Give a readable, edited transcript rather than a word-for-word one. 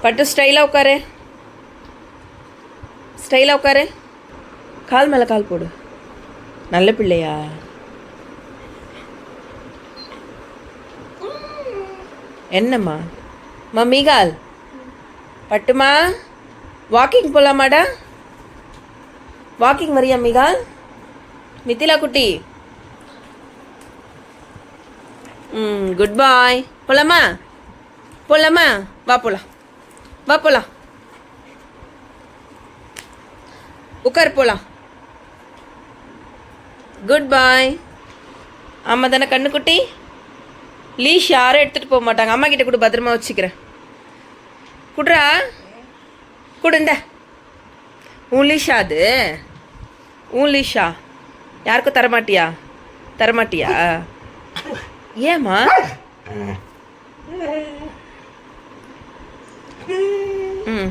பட்டு ஸ்டைலாக உட்காரு, ஸ்டைலாக உட்காரு. கால் மேலே கால் போடு. நல்ல பிள்ளையா? என்னம்மா மீகால், பட்டுமா வாக்கிங் போகலாமாடா? வாக்கிங் வரியா மீகால்? மித்திலா குட்டி, குட் பாய். போலாமா? போலாமா? வா போலாம், வா போலாம். உட்கார் போலாம். குட் பாய். ஆமாம் தானே கண்ணுக்குட்டி? லீஷ் யாரும் எடுத்துகிட்டு போக மாட்டாங்க. அம்மா கிட்ட கூட பத்திரமா வச்சுக்கிறேன். குட்ரா, குடுந்த உன் லீஷா? அது உன் லீஷா? யாருக்கும் தரமாட்டியா? தரமாட்டியா? ஏம்மா? ம்